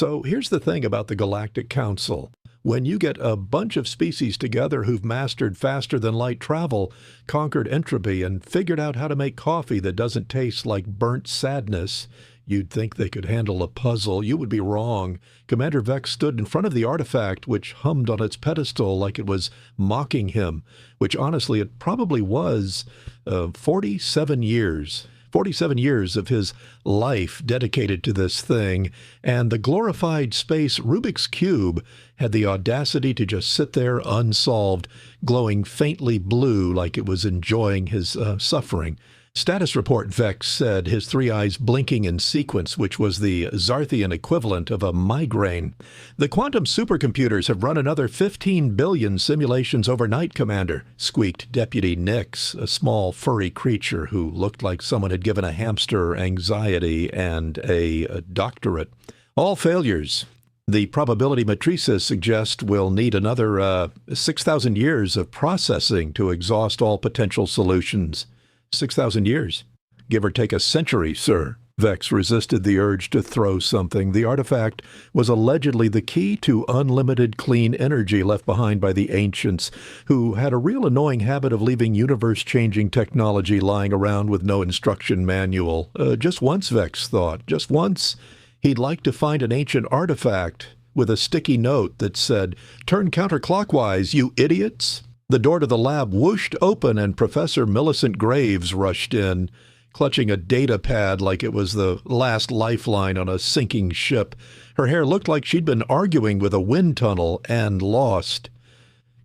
So here's the thing about the Galactic Council. When you get a bunch of species together who've mastered faster-than-light travel, conquered entropy, and figured out how to make coffee that doesn't taste like burnt sadness, you'd think they could handle a puzzle. You would be wrong. Commander Vex stood in front of the artifact, which hummed on its pedestal like it was mocking him, which honestly it probably was. 47 years. 47 years of his life dedicated to this thing, and the glorified space Rubik's Cube had the audacity to just sit there unsolved, glowing faintly blue like it was enjoying his suffering. Status report, Vex said, his three eyes blinking in sequence, which was the Zarthian equivalent of a migraine. The quantum supercomputers have run another 15 billion simulations overnight, Commander, squeaked Deputy Nix, a small furry creature who looked like someone had given a hamster anxiety and a doctorate. All failures. The probability matrices suggest we'll need another 6,000 years of processing to exhaust all potential solutions. 6,000 years. Give or take a century, sir. Vex resisted the urge to throw something. The artifact was allegedly the key to unlimited clean energy left behind by the ancients, who had a real annoying habit of leaving universe-changing technology lying around with no instruction manual. Just once, Vex thought, just once, he'd like to find an ancient artifact with a sticky note that said, "Turn counterclockwise, you idiots!" The door to the lab whooshed open, and Professor Millicent Graves rushed in, clutching a data pad like it was the last lifeline on a sinking ship. Her hair looked like she'd been arguing with a wind tunnel and lost.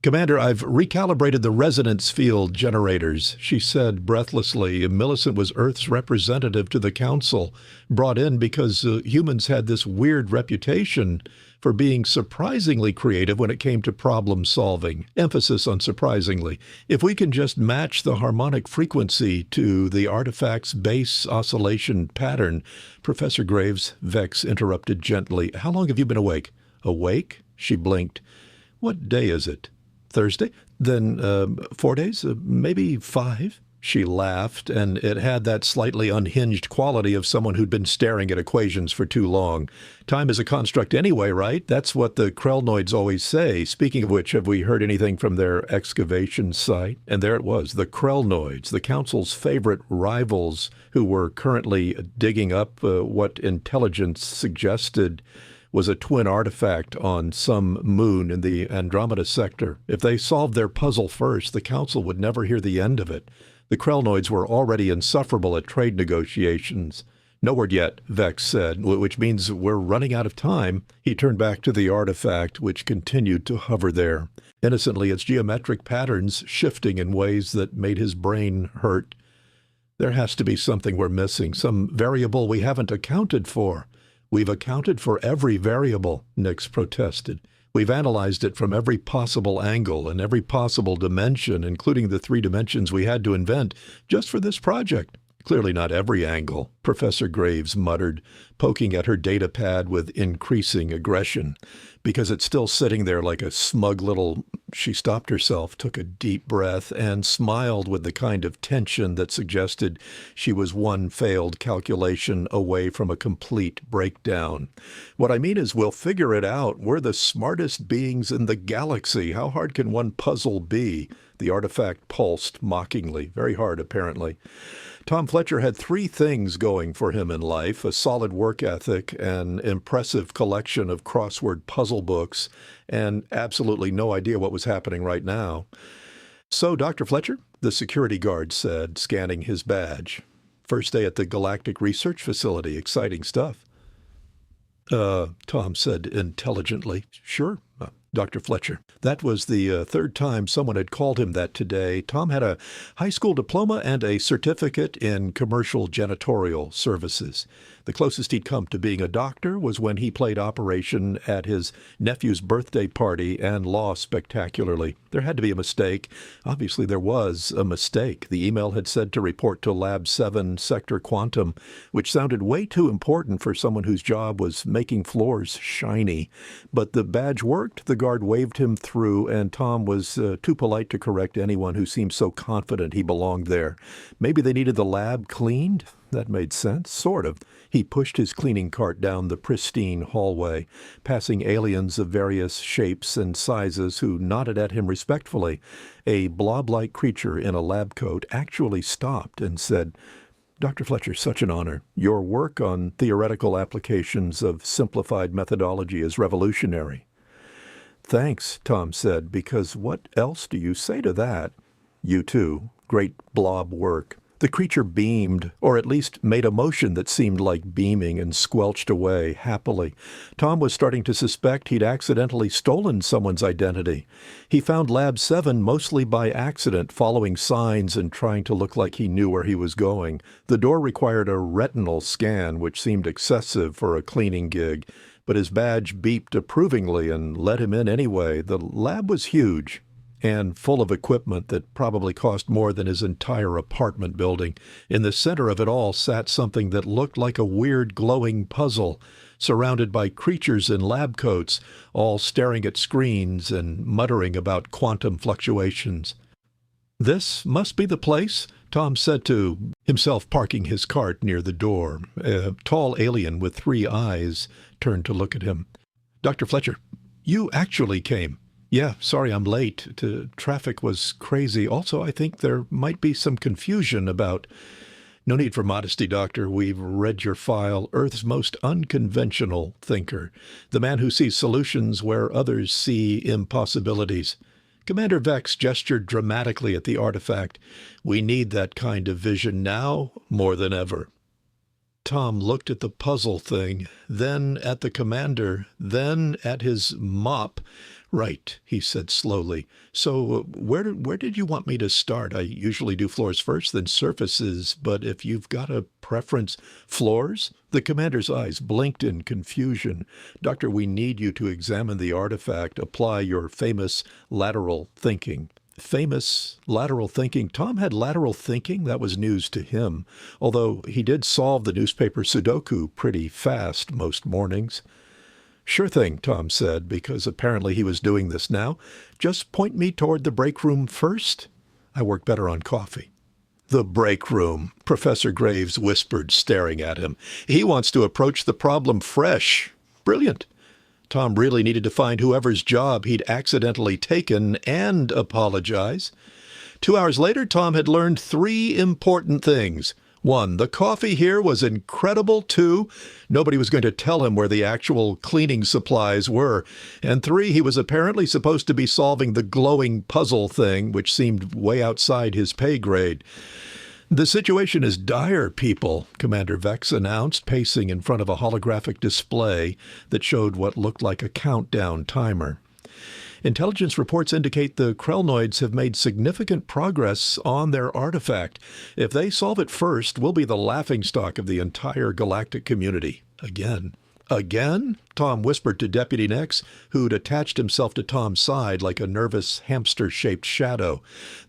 "Commander, I've recalibrated the resonance field generators," she said breathlessly. Millicent was Earth's representative to the Council, brought in because humans had this weird reputation for being surprisingly creative when it came to problem solving. Emphasis on surprisingly. If we can just match the harmonic frequency to the artifact's base oscillation pattern. Professor Graves, Vex interrupted gently. "How long have you been awake?" "Awake?" She blinked. "What day is it? Thursday? Then 4 days? Maybe 5? She laughed, and it had that slightly unhinged quality of someone who'd been staring at equations for too long. Time is a construct anyway, right? That's what the Krellnoids always say. Speaking of which, have we heard anything from their excavation site? And there it was, the Krellnoids, the Council's favorite rivals who were currently digging up what intelligence suggested was a twin artifact on some moon in the Andromeda sector. If they solved their puzzle first, the Council would never hear the end of it. The Krellnoids were already insufferable at trade negotiations. "No word yet," Vex said, "which means we're running out of time." He turned back to the artifact, which continued to hover there, innocently, its geometric patterns shifting in ways that made his brain hurt. "There has to be something we're missing, some variable we haven't accounted for." "We've accounted for every variable," Nix protested. "We've analyzed it from every possible angle and every possible dimension, including the 3 dimensions we had to invent just for this project." "Clearly not every angle," Professor Graves muttered, poking at her data pad with increasing aggression, because it's still sitting there like a smug little... She stopped herself, took a deep breath, and smiled with the kind of tension that suggested she was one failed calculation away from a complete breakdown. "What I mean is we'll figure it out. We're the smartest beings in the galaxy. How hard can one puzzle be?" The artifact pulsed mockingly. Very hard, apparently. Tom Fletcher had 3 things going for him in life: a solid work ethic, an impressive collection of crossword puzzle books, and absolutely no idea what was happening right now. "So, Dr. Fletcher," the security guard said, scanning his badge. "First day at the Galactic Research Facility. Exciting stuff." Tom said intelligently. "Sure, Dr. Fletcher." That was the 3rd time someone had called him that today. Tom had a high school diploma and a certificate in commercial janitorial services. The closest he'd come to being a doctor was when he played operation at his nephew's birthday party and lost spectacularly. There had to be a mistake. Obviously, there was a mistake. The email had said to report to Lab 7 Sector Quantum, which sounded way too important for someone whose job was making floors shiny. But the badge worked. The guard waved him through, and Tom was too polite to correct anyone who seemed so confident he belonged there. Maybe they needed the lab cleaned? That made sense, sort of. He pushed his cleaning cart down the pristine hallway, passing aliens of various shapes and sizes who nodded at him respectfully. A blob-like creature in a lab coat actually stopped and said, "Dr. Fletcher, such an honor. Your work on theoretical applications of simplified methodology is revolutionary." "Thanks," Tom said, "because what else do you say to that?" "You too. Great blob work." The creature beamed, or at least made a motion that seemed like beaming, and squelched away happily. Tom was starting to suspect he'd accidentally stolen someone's identity. He found Lab 7 mostly by accident, following signs and trying to look like he knew where he was going. The door required a retinal scan, which seemed excessive for a cleaning gig, but his badge beeped approvingly and let him in anyway. The lab was huge and full of equipment that probably cost more than his entire apartment building. In the center of it all sat something that looked like a weird glowing puzzle, surrounded by creatures in lab coats, all staring at screens and muttering about quantum fluctuations. "This must be the place," Tom said to himself, parking his cart near the door. A tall alien with 3 eyes turned to look at him. "Dr. Fletcher, you actually came." "Yeah, sorry I'm late. Traffic was crazy. Also, I think there might be some confusion about—" "No need for modesty, Doctor. We've read your file. Earth's most unconventional thinker. The man who sees solutions where others see impossibilities." Commander Vex gestured dramatically at the artifact. "We need that kind of vision now more than ever." Tom looked at the puzzle thing, then at the commander, then at his mop. "Right," he said slowly. "So where did you want me to start? I usually do floors first, then surfaces, but if you've got a preference—" "Floors?" The commander's eyes blinked in confusion. "Doctor, we need you to examine the artifact, apply your famous lateral thinking." Famous lateral thinking. Tom had lateral thinking. That was news to him, although he did solve the newspaper Sudoku pretty fast most mornings. "Sure thing," Tom said, because apparently he was doing this now. "Just point me toward the break room first. I work better on coffee." "The break room," Professor Graves whispered, staring at him. "He wants to approach the problem fresh. Brilliant." Tom really needed to find whoever's job he'd accidentally taken and apologize. 2 hours later, Tom had learned 3 important things. 1, the coffee here was incredible. 2, nobody was going to tell him where the actual cleaning supplies were. And 3, he was apparently supposed to be solving the glowing puzzle thing, which seemed way outside his pay grade. "The situation is dire, people," Commander Vex announced, pacing in front of a holographic display that showed what looked like a countdown timer. "Intelligence reports indicate the Krellnoids have made significant progress on their artifact. If they solve it first, we'll be the laughingstock of the entire galactic community. Again." "Again?" Tom whispered to Deputy Nix, who'd attached himself to Tom's side like a nervous hamster-shaped shadow.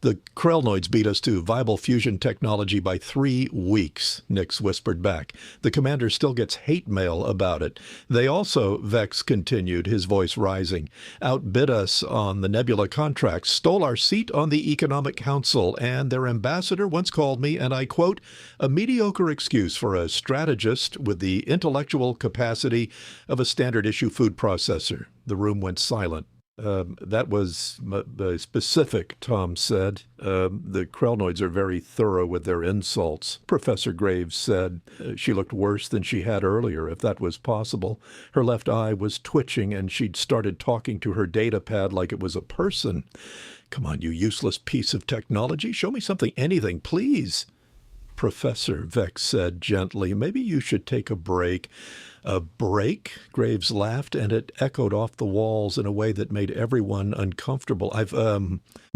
"The Krellnoids beat us to viable fusion technology by 3 weeks, Nix whispered back. "The commander still gets hate mail about it. They also," Vex continued, his voice rising, "outbid us on the Nebula contracts, stole our seat on the Economic Council, and their ambassador once called me, and I quote, a mediocre excuse for a strategist with the intellectual capacity of a standard-issue food processor." The room went silent. That was specific," Tom said. The Krellnoids are very thorough with their insults," Professor Graves said. She looked worse than she had earlier, if that was possible. Her left eye was twitching, and she'd started talking to her data pad like it was a person. "Come on, you useless piece of technology. Show me something, anything, please." "Professor," Vex said gently, "maybe you should take a break." "A break?" Graves laughed, and it echoed off the walls in a way that made everyone uncomfortable. "I've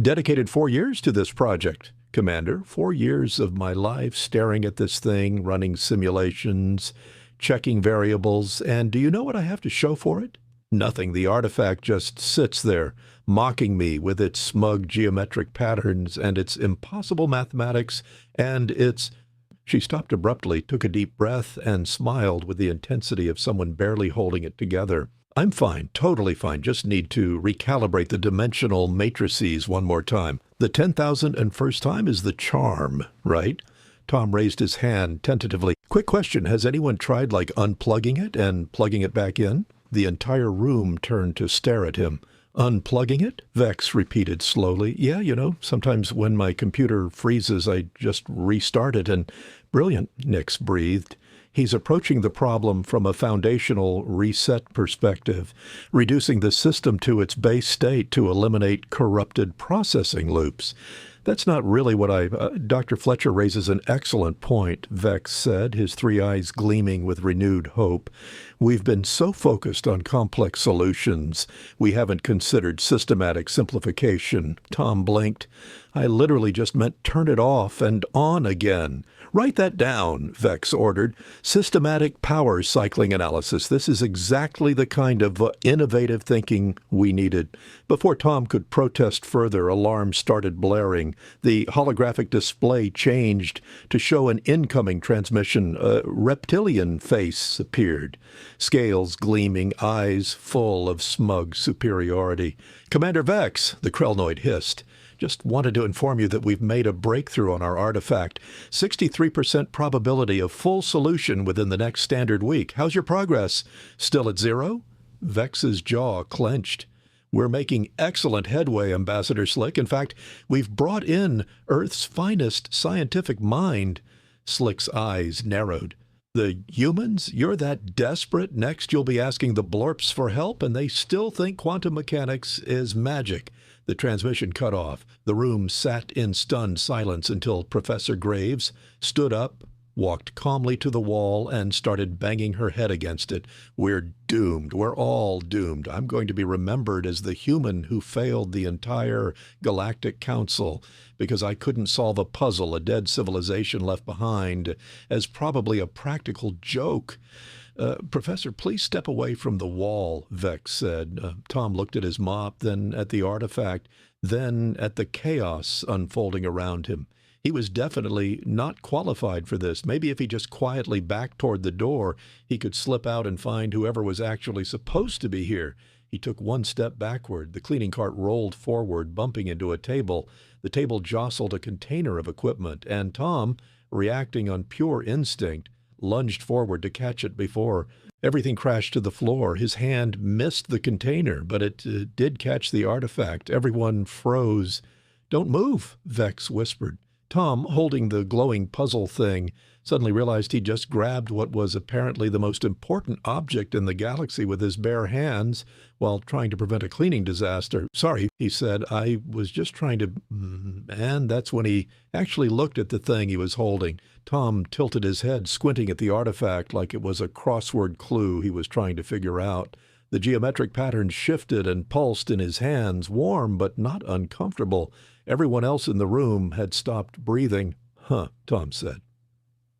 dedicated 4 years to this project, Commander. 4 years of my life staring at this thing, running simulations, checking variables, and do you know what I have to show for it? Nothing. The artifact just sits there, mocking me with its smug geometric patterns and its impossible mathematics and its—" She stopped abruptly, took a deep breath, and smiled with the intensity of someone barely holding it together. "I'm fine, totally fine. Just need to recalibrate the dimensional matrices one more time. The 10,001st time is the charm, right?" Tom raised his hand tentatively. Quick question, has anyone tried, unplugging it and plugging it back in? The entire room turned to stare at him. Unplugging it? Vex repeated slowly. Yeah, sometimes when my computer freezes, I just restart it and... Brilliant, Nix breathed. He's approaching the problem from a foundational reset perspective, reducing the system to its base state to eliminate corrupted processing loops. That's not really what Dr. Fletcher raises an excellent point, Vex said, his three eyes gleaming with renewed hope. We've been so focused on complex solutions, we haven't considered systematic simplification. Tom blinked. I literally just meant turn it off and on again. Write that down, Vex ordered. Systematic power cycling analysis. This is exactly the kind of innovative thinking we needed. Before Tom could protest further, alarms started blaring. The holographic display changed to show an incoming transmission. A reptilian face appeared, scales gleaming, eyes full of smug superiority. Commander Vex, the Krellnoid hissed. Just wanted to inform you that we've made a breakthrough on our artifact. 63% probability of full solution within the next standard week. How's your progress? Still at 0? Vex's jaw clenched. We're making excellent headway, Ambassador Slick. In fact, we've brought in Earth's finest scientific mind. Slick's eyes narrowed. The humans? You're that desperate? Next you'll be asking the blorps for help, and they still think quantum mechanics is magic. The transmission cut off. The room sat in stunned silence until Professor Graves stood up, walked calmly to the wall, and started banging her head against it. We're doomed. We're all doomed. I'm going to be remembered as the human who failed the entire Galactic Council because I couldn't solve a puzzle a dead civilization left behind, as probably a practical joke. Professor, please step away from the wall, Vex said. Tom looked at his mop, then at the artifact, then at the chaos unfolding around him. He was definitely not qualified for this. Maybe if he just quietly backed toward the door, he could slip out and find whoever was actually supposed to be here. He took one step backward. The cleaning cart rolled forward, bumping into a table. The table jostled a container of equipment, and Tom, reacting on pure instinct, lunged forward to catch it before everything crashed to the floor. His hand missed the container, but it did catch the artifact. Everyone froze. Don't move, Vex whispered. Tom, holding the glowing puzzle thing, suddenly realized he just grabbed what was apparently the most important object in the galaxy with his bare hands while trying to prevent a cleaning disaster. Sorry, he said, I was just trying to... And that's when he actually looked at the thing he was holding. Tom tilted his head, squinting at the artifact like it was a crossword clue he was trying to figure out. The geometric patterns shifted and pulsed in his hands, warm but not uncomfortable. Everyone else in the room had stopped breathing. Huh, Tom said.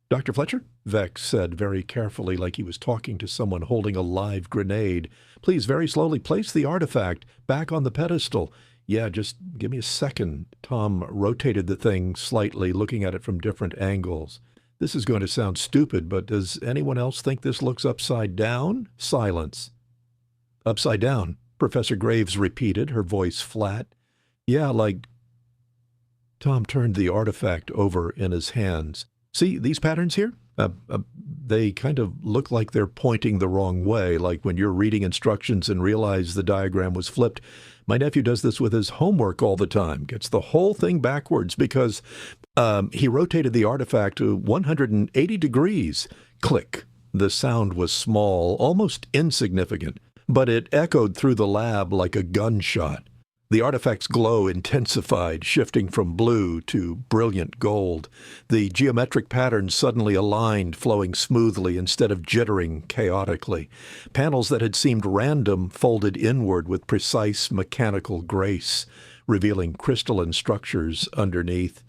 Dr. Fletcher? Vex said very carefully, like he was talking to someone holding a live grenade. Please, very slowly, place the artifact back on the pedestal. Yeah, just give me a second. Tom rotated the thing slightly, looking at it from different angles. This is going to sound stupid, but does anyone else think this looks upside down? Silence. Upside down, Professor Graves repeated, her voice flat. Yeah, like... Tom turned the artifact over in his hands. See these patterns here? They kind of look like they're pointing the wrong way, like when you're reading instructions and realize the diagram was flipped. My nephew does this with his homework all the time, gets the whole thing backwards because he rotated the artifact to 180 degrees. Click. The sound was small, almost insignificant, but it echoed through the lab like a gunshot. The artifact's glow intensified, shifting from blue to brilliant gold. The geometric patterns suddenly aligned, flowing smoothly instead of jittering chaotically. Panels that had seemed random folded inward with precise mechanical grace, revealing crystalline structures underneath.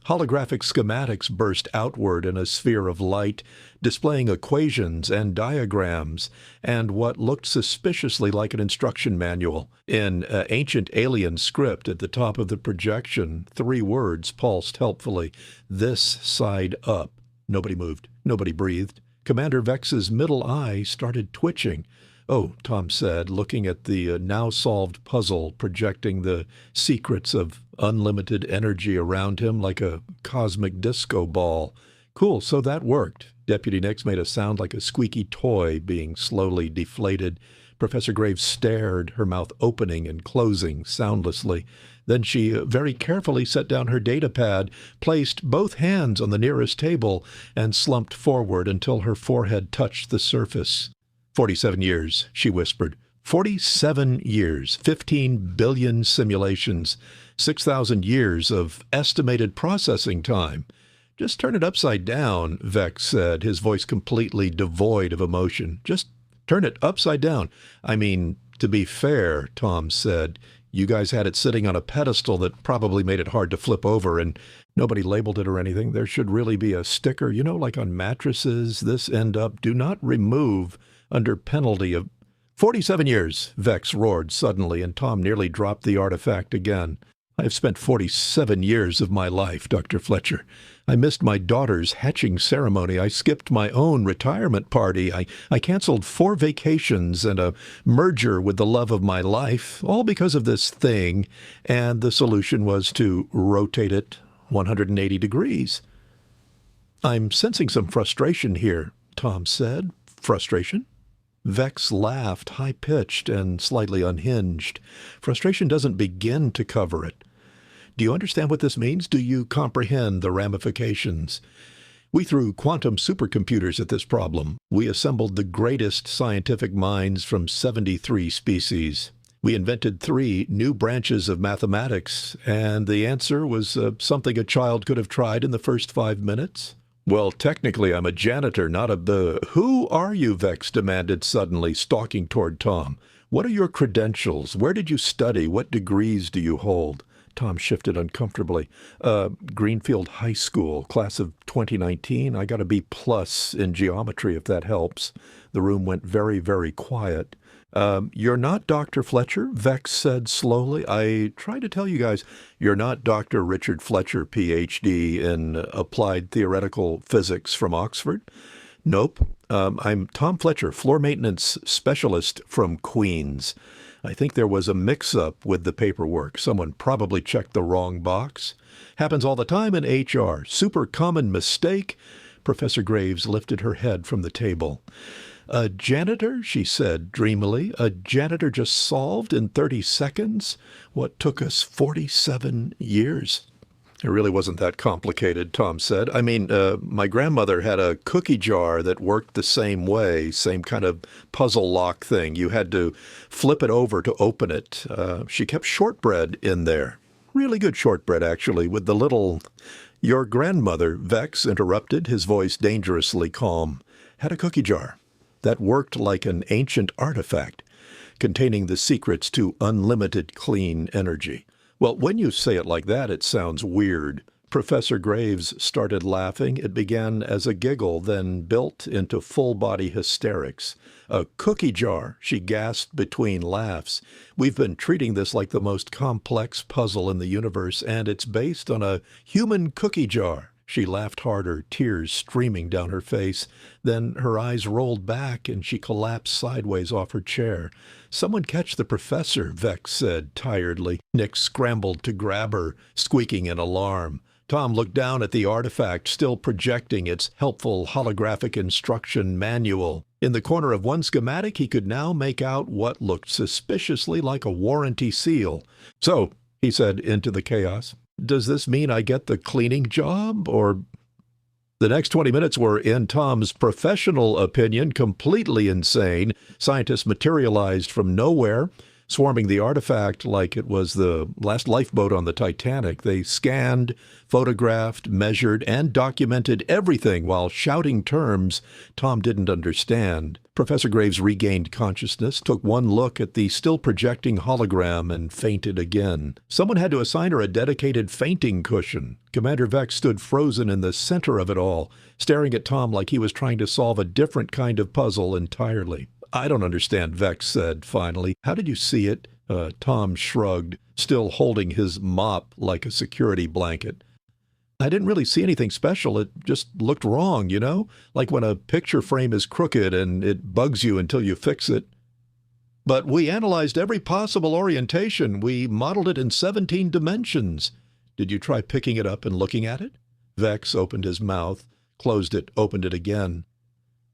Holographic schematics burst outward in a sphere of light, displaying equations and diagrams, and what looked suspiciously like an instruction manual. In ancient alien script at the top of the projection, 3 words pulsed helpfully. This side up. Nobody moved. Nobody breathed. Commander Vex's middle eye started twitching. Oh, Tom said, looking at the now-solved puzzle, projecting the secrets of unlimited energy around him like a cosmic disco ball. Cool, so that worked. Deputy Nix made a sound like a squeaky toy being slowly deflated. Professor Graves stared, her mouth opening and closing soundlessly. Then she very carefully set down her data pad, placed both hands on the nearest table, and slumped forward until her forehead touched the surface. 47 years, she whispered. 47 years, 15 billion simulations, 6,000 years of estimated processing time. Just turn it upside down, Vex said, his voice completely devoid of emotion. Just turn it upside down. I mean, to be fair, Tom said, you guys had it sitting on a pedestal that probably made it hard to flip over, and nobody labeled it or anything. There should really be a sticker, like on mattresses, this end up, do not remove, under penalty of 47 years, Vex roared suddenly, and Tom nearly dropped the artifact again. I have spent 47 years of my life, Dr. Fletcher. I missed my daughter's hatching ceremony. I skipped my own retirement party. I canceled 4 vacations and a merger with the love of my life, all because of this thing, and the solution was to rotate it 180 degrees. I'm sensing some frustration here, Tom said. Frustration? Vex laughed, high-pitched and slightly unhinged. Frustration doesn't begin to cover it. Do you understand what this means? Do you comprehend the ramifications? We threw quantum supercomputers at this problem. We assembled the greatest scientific minds from 73 species. We invented 3 new branches of mathematics, and the answer was something a child could have tried in the first 5 minutes. Well, technically, I'm a janitor, not a Who are you? Vex demanded suddenly, stalking toward Tom. What are your credentials? Where did you study? What degrees do you hold? Tom shifted uncomfortably. Greenfield High School, class of 2019. I got a B+ in geometry, if that helps. The room went very, very quiet. You're not Dr. Fletcher, Vex said slowly. I try to tell you guys, you're not Dr. Richard Fletcher, Ph.D. in applied theoretical physics from Oxford. Nope. I'm Tom Fletcher, floor maintenance specialist from Queens. I think there was a mix-up with the paperwork. Someone probably checked the wrong box. Happens all the time in HR. Super common mistake. Professor Graves lifted her head from the table. A janitor, she said dreamily. A janitor just solved in 30 seconds what took us 47 years. It really wasn't that complicated, Tom said. I mean, my grandmother had a cookie jar that worked the same way, same kind of puzzle lock thing. You had to flip it over to open it. She kept shortbread in there. Really good shortbread, actually, with the little... Your grandmother, Vex interrupted, his voice dangerously calm, had a cookie jar that worked like an ancient artifact, containing the secrets to unlimited clean energy. Well, when you say it like that, it sounds weird. Professor Graves started laughing. It began as a giggle, then built into full-body hysterics. A cookie jar, she gasped between laughs. We've been treating this like the most complex puzzle in the universe, and it's based on a human cookie jar. She laughed harder, tears streaming down her face. Then her eyes rolled back, and she collapsed sideways off her chair. Someone catch the professor, Vex said tiredly. Nick scrambled to grab her, squeaking in alarm. Tom looked down at the artifact, still projecting its helpful holographic instruction manual. In the corner of one schematic, he could now make out what looked suspiciously like a warranty seal. So, he said into the chaos, does this mean I get the cleaning job, or... The next 20 minutes were, in Tom's professional opinion, completely insane. Scientists materialized from nowhere, swarming the artifact like it was the last lifeboat on the Titanic. They scanned, photographed, measured, and documented everything while shouting terms Tom didn't understand. Professor Graves regained consciousness, took one look at the still projecting hologram, and fainted again. Someone had to assign her a dedicated fainting cushion. Commander Vex stood frozen in the center of it all, staring at Tom like he was trying to solve a different kind of puzzle entirely. I don't understand, Vex said finally. How did you see it? Tom shrugged, still holding his mop like a security blanket. I didn't really see anything special. It just looked wrong, like when a picture frame is crooked and it bugs you until you fix it. But we analyzed every possible orientation. We modeled it in 17 dimensions. Did you try picking it up and looking at it? Vex opened his mouth, closed it, opened it again.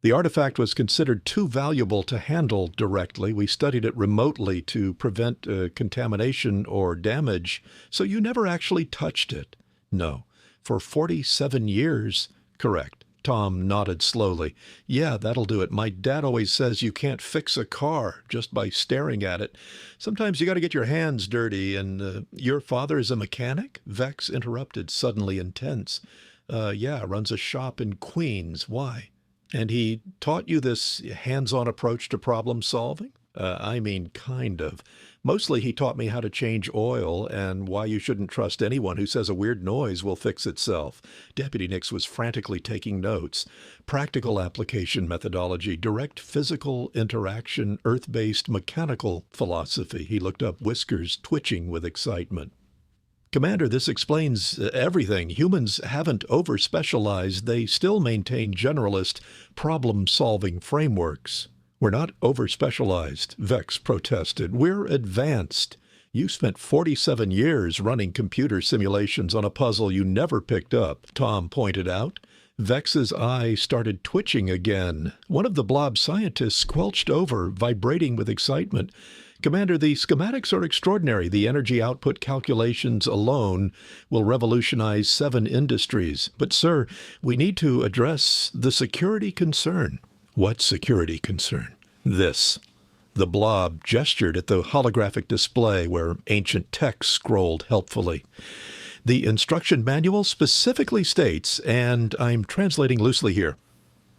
The artifact was considered too valuable to handle directly. We studied it remotely to prevent contamination or damage, so you never actually touched it. No. For 47 years? Correct. Tom nodded slowly. Yeah, that'll do it. My dad always says you can't fix a car just by staring at it. Sometimes you got to get your hands dirty, and your father is a mechanic? Vex interrupted, suddenly intense. Yeah, runs a shop in Queens. Why? And he taught you this hands-on approach to problem solving? I mean, kind of. Mostly he taught me how to change oil and why you shouldn't trust anyone who says a weird noise will fix itself. Deputy Nix was frantically taking notes. Practical application methodology, direct physical interaction, earth-based mechanical philosophy. He looked up, whiskers twitching with excitement. Commander, this explains everything. Humans haven't over-specialized. They still maintain generalist problem-solving frameworks. We're not over-specialized, Vex protested. We're advanced. You spent 47 years running computer simulations on a puzzle you never picked up, Tom pointed out. Vex's eye started twitching again. One of the blob scientists squelched over, vibrating with excitement. Commander, the schematics are extraordinary. The energy output calculations alone will revolutionize 7 industries. But, sir, we need to address the security concern. What security concern? This. The blob gestured at the holographic display where ancient text scrolled helpfully. The instruction manual specifically states, and I'm translating loosely here,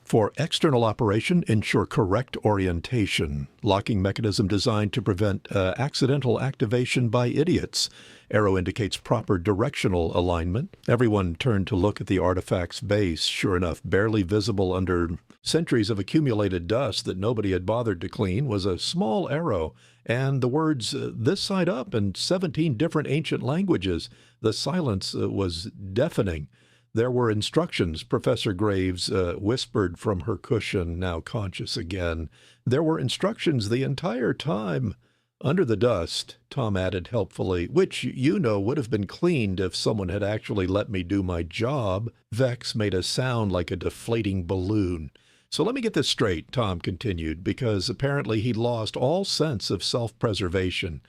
for external operation, ensure correct orientation. Locking mechanism designed to prevent accidental activation by idiots. Arrow indicates proper directional alignment. Everyone turned to look at the artifact's base. Sure enough, barely visible under centuries of accumulated dust that nobody had bothered to clean, was a small arrow, and the words, this side up, in 17 different ancient languages. The silence was deafening. There were instructions, Professor Graves whispered from her cushion, now conscious again. There were instructions the entire time. Under the dust, Tom added helpfully, which, you know, would have been cleaned if someone had actually let me do my job. Vex made a sound like a deflating balloon. So let me get this straight, Tom continued, because apparently he'd lost all sense of self-preservation.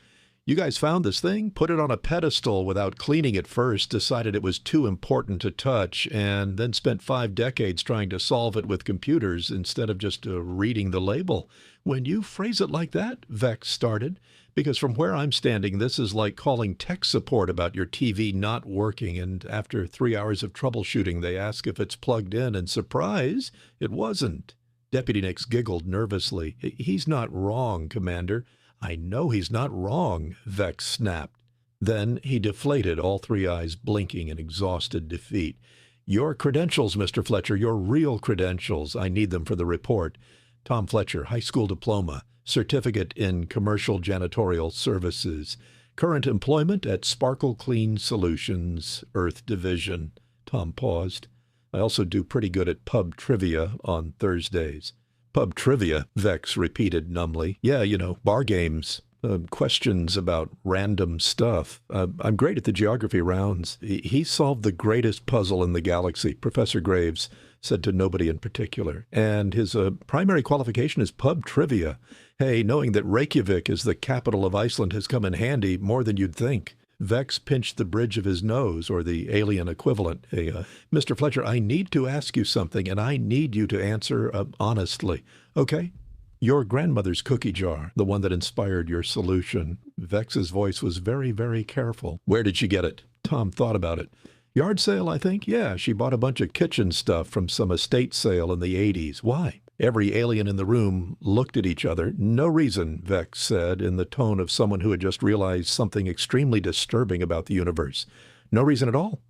You guys found this thing, put it on a pedestal without cleaning it first, decided it was too important to touch, and then spent 5 decades trying to solve it with computers instead of just reading the label. When you phrase it like that, Vex started, because from where I'm standing, this is like calling tech support about your TV not working, and after 3 hours of troubleshooting, they ask if it's plugged in, and surprise, it wasn't. Deputy Nix giggled nervously. He's not wrong, Commander. I know he's not wrong, Vex snapped. Then he deflated, all 3 eyes blinking in exhausted defeat. Your credentials, Mr. Fletcher, your real credentials. I need them for the report. Tom Fletcher, high school diploma, certificate in commercial janitorial services, current employment at Sparkle Clean Solutions, Earth Division. Tom paused. I also do pretty good at pub trivia on Thursdays. Pub trivia, Vex repeated numbly. Yeah, you know, bar games, questions about random stuff. I'm great at the geography rounds. He solved the greatest puzzle in the galaxy, Professor Graves said to nobody in particular. And his primary qualification is pub trivia. Hey, knowing that Reykjavik is the capital of Iceland has come in handy more than you'd think. Vex pinched the bridge of his nose, or the alien equivalent. Hey, Mr. Fletcher, I need to ask you something, and I need you to answer honestly. Okay? Your grandmother's cookie jar, the one that inspired your solution. Vex's voice was very, very careful. Where did she get it? Tom thought about it. Yard sale, I think? Yeah, she bought a bunch of kitchen stuff from some estate sale in the 80s. Why? Every alien in the room looked at each other. No reason, Vex said, in the tone of someone who had just realized something extremely disturbing about the universe. No reason at all.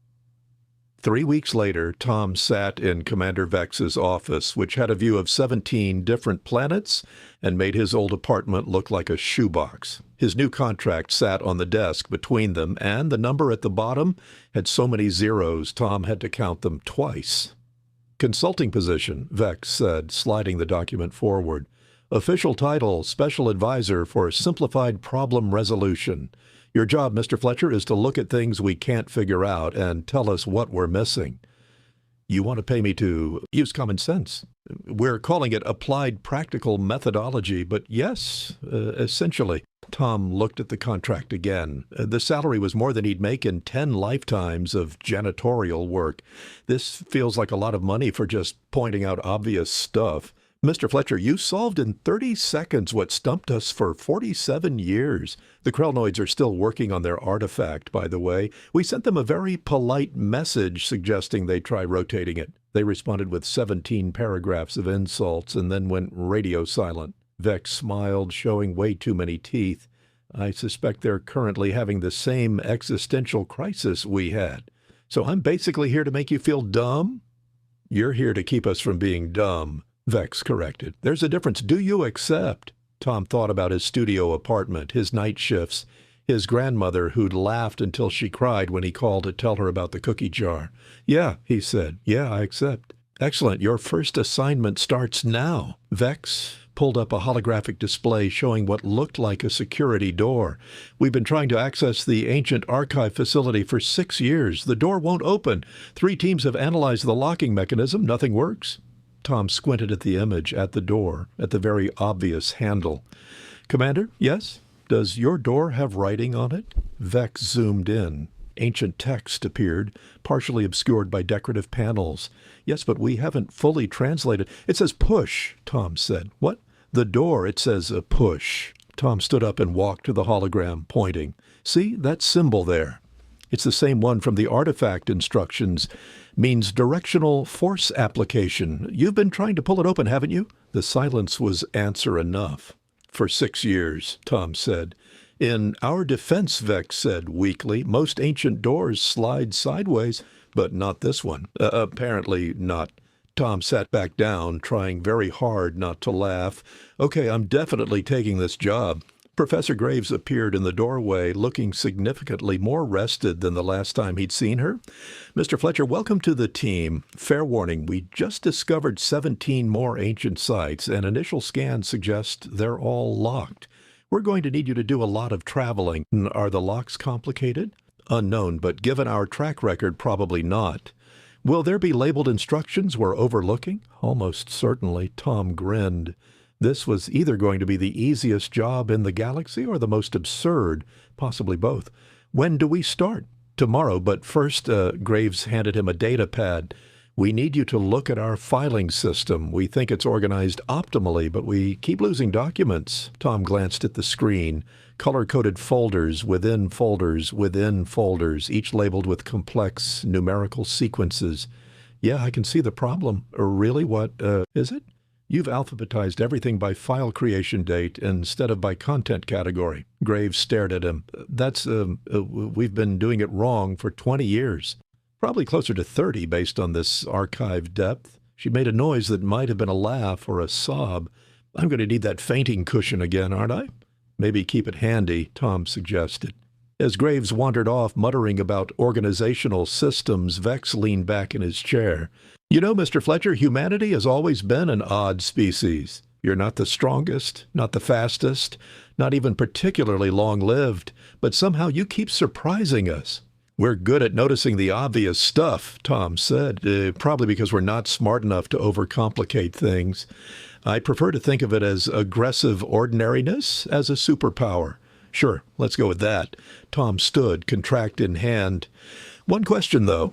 3 weeks later, Tom sat in Commander Vex's office, which had a view of 17 different planets and made his old apartment look like a shoebox. His new contract sat on the desk between them, and the number at the bottom had so many zeros Tom had to count them twice. Consulting position, Vex said, sliding the document forward. Official title, Special Advisor for Simplified Problem Resolution. Your job, Mr. Fletcher, is to look at things we can't figure out and tell us what we're missing. You want to pay me to use common sense. We're calling it applied practical methodology, but yes, essentially. Tom looked at the contract again. The salary was more than he'd make in 10 lifetimes of janitorial work. This feels like a lot of money for just pointing out obvious stuff. Mr. Fletcher, you solved in 30 seconds what stumped us for 47 years. The Krellnoids are still working on their artifact, by the way. We sent them a very polite message suggesting they try rotating it. They responded with 17 paragraphs of insults and then went radio silent. Vex smiled, showing way too many teeth. I suspect they're currently having the same existential crisis we had. So I'm basically here to make you feel dumb? You're here to keep us from being dumb, Vex corrected. There's a difference. Do you accept? Tom thought about his studio apartment, his night shifts, his grandmother who'd laughed until she cried when he called to tell her about the cookie jar. Yeah, he said. Yeah, I accept. Excellent. Your first assignment starts now. Vex pulled up a holographic display showing what looked like a security door. We've been trying to access the ancient archive facility for 6 years. The door won't open. 3 teams have analyzed the locking mechanism. Nothing works. Tom squinted at the image at the door, at the very obvious handle. Commander, yes? Does your door have writing on it? Vex zoomed in. Ancient text appeared, partially obscured by decorative panels. Yes, but we haven't fully translated. It says push, Tom said. What? The door, it says push. Tom stood up and walked to the hologram, pointing. See, that symbol there. It's the same one from the artifact instructions. Means directional force application. You've been trying to pull it open, haven't you? The silence was answer enough. For 6 years, Tom said. In our defense, Vex said weakly, most ancient doors slide sideways, but not this one. Apparently not. Tom sat back down, trying very hard not to laugh. Okay, I'm definitely taking this job. Professor Graves appeared in the doorway, looking significantly more rested than the last time he'd seen her. Mr. Fletcher, welcome to the team. Fair warning, we just discovered 17 more ancient sites, and initial scans suggest they're all locked. We're going to need you to do a lot of traveling. Are the locks complicated? Unknown, but given our track record, probably not. Will there be labeled instructions we're overlooking? Almost certainly. Tom grinned. This was either going to be the easiest job in the galaxy or the most absurd, possibly both. When do we start? Tomorrow, but first, Graves handed him a data pad. We need you to look at our filing system. We think it's organized optimally, but we keep losing documents. Tom glanced at the screen. Color-coded folders within folders within folders, each labeled with complex numerical sequences. Yeah, I can see the problem. Really? What, is it? You've alphabetized everything by file creation date instead of by content category. Graves stared at him. We've been doing it wrong for 20 years. Probably closer to 30 based on this archive depth. She made a noise that might have been a laugh or a sob. I'm going to need that fainting cushion again, aren't I? Maybe keep it handy, Tom suggested. As Graves wandered off muttering about organizational systems, Vex leaned back in his chair. You know, Mr. Fletcher, humanity has always been an odd species. You're not the strongest, not the fastest, not even particularly long-lived, but somehow you keep surprising us. We're good at noticing the obvious stuff, Tom said, probably because we're not smart enough to overcomplicate things. I prefer to think of it as aggressive ordinariness as a superpower. Sure, let's go with that. Tom stood, contract in hand. One question, though.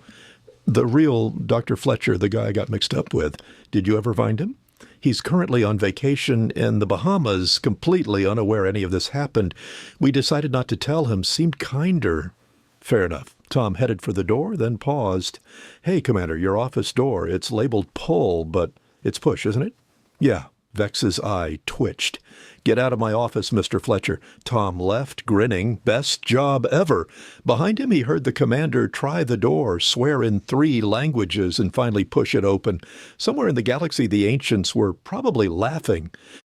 The real Dr. Fletcher, the guy I got mixed up with, did you ever find him? He's currently on vacation in the Bahamas, completely unaware any of this happened. We decided not to tell him, seemed kinder. Fair enough. Tom headed for the door, then paused. Hey, Commander, your office door. It's labeled pull, but it's push, isn't it? Yeah. Vex's eye twitched. Get out of my office, Mr. Fletcher. Tom left, grinning. Best job ever. Behind him, he heard the commander try the door, swear in 3 languages, and finally push it open. Somewhere in the galaxy, the ancients were probably laughing.